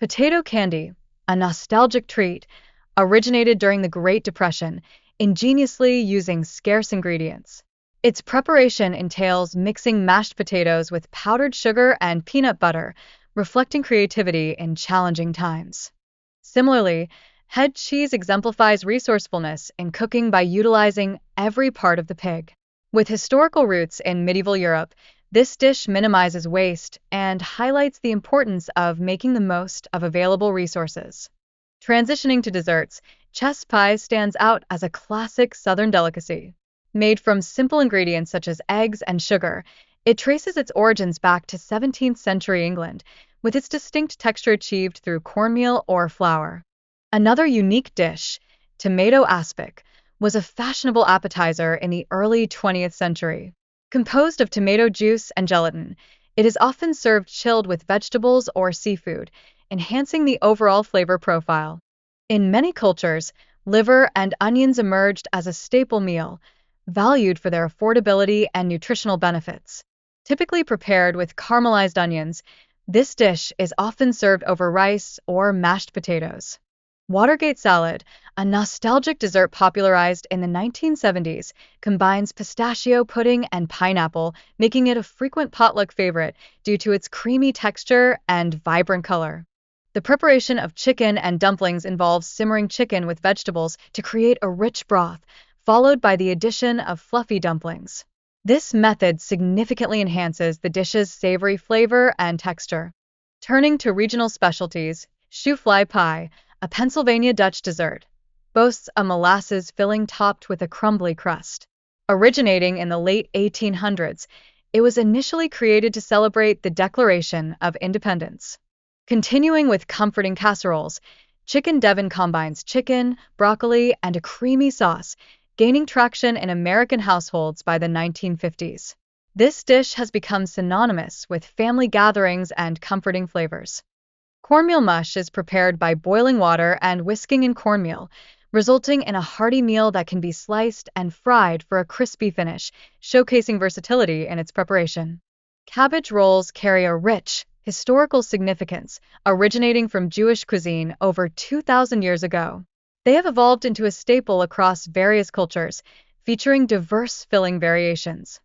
Potato candy, a nostalgic treat, originated during the Great Depression, ingeniously using scarce ingredients. Its preparation entails mixing mashed potatoes with powdered sugar and peanut butter, reflecting creativity in challenging times. Similarly, head cheese exemplifies resourcefulness in cooking by utilizing every part of the pig. With historical roots in medieval Europe, this dish minimizes waste and highlights the importance of making the most of available resources. Transitioning to desserts, chess pie stands out as a classic Southern delicacy. Made from simple ingredients such as eggs and sugar, it traces its origins back to 17th century England, with its distinct texture achieved through cornmeal or flour. Another unique dish, tomato aspic, was a fashionable appetizer in the early 20th century. Composed of tomato juice and gelatin, it is often served chilled with vegetables or seafood, enhancing the overall flavor profile. In many cultures, liver and onions emerged as a staple meal, valued for their affordability and nutritional benefits. Typically prepared with caramelized onions, this dish is often served over rice or mashed potatoes. Watergate salad, a nostalgic dessert popularized in the 1970s, combines pistachio pudding and pineapple, making it a frequent potluck favorite due to its creamy texture and vibrant color. The preparation of chicken and dumplings involves simmering chicken with vegetables to create a rich broth, followed by the addition of fluffy dumplings. This method significantly enhances the dish's savory flavor and texture. Turning to regional specialties, shoofly pie, a Pennsylvania Dutch dessert, boasts a molasses filling topped with a crumbly crust. Originating in the late 1800s, it was initially created to celebrate the Declaration of Independence. Continuing with comforting casseroles, chicken Devon combines chicken, broccoli, and a creamy sauce, gaining traction in American households by the 1950s. This dish has become synonymous with family gatherings and comforting flavors. Cornmeal mush is prepared by boiling water and whisking in cornmeal, resulting in a hearty meal that can be sliced and fried for a crispy finish, showcasing versatility in its preparation. Cabbage rolls carry a rich, historical significance, originating from Jewish cuisine over 2,000 years ago. They have evolved into a staple across various cultures, featuring diverse filling variations.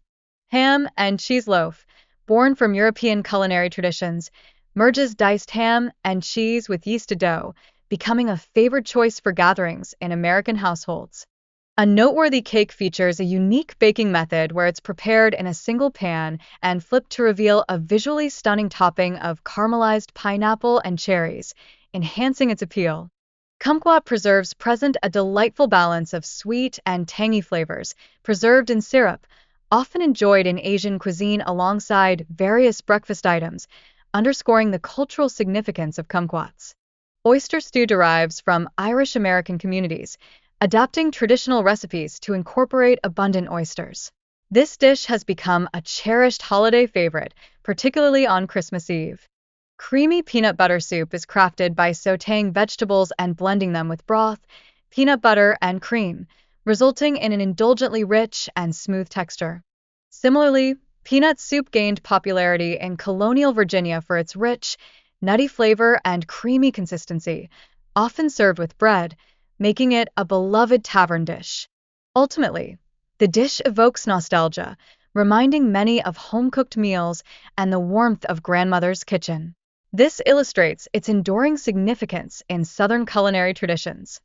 Ham and cheese loaf, born from European culinary traditions, merges diced ham and cheese with yeasted dough, becoming a favored choice for gatherings in American households. A noteworthy cake features a unique baking method where it's prepared in a single pan and flipped to reveal a visually stunning topping of caramelized pineapple and cherries, enhancing its appeal. Kumquat preserves present a delightful balance of sweet and tangy flavors, preserved in syrup, often enjoyed in Asian cuisine alongside various breakfast items, underscoring the cultural significance of kumquats. Oyster stew derives from Irish-American communities, adapting traditional recipes to incorporate abundant oysters. This dish has become a cherished holiday favorite, particularly on Christmas Eve. Creamy peanut butter soup is crafted by sautéing vegetables and blending them with broth, peanut butter, and cream, resulting in an indulgently rich and smooth texture. Similarly, peanut soup gained popularity in colonial Virginia for its rich, nutty flavor and creamy consistency, often served with bread, making it a beloved tavern dish. Ultimately, the dish evokes nostalgia, reminding many of home-cooked meals and the warmth of grandmother's kitchen. This illustrates its enduring significance in Southern culinary traditions.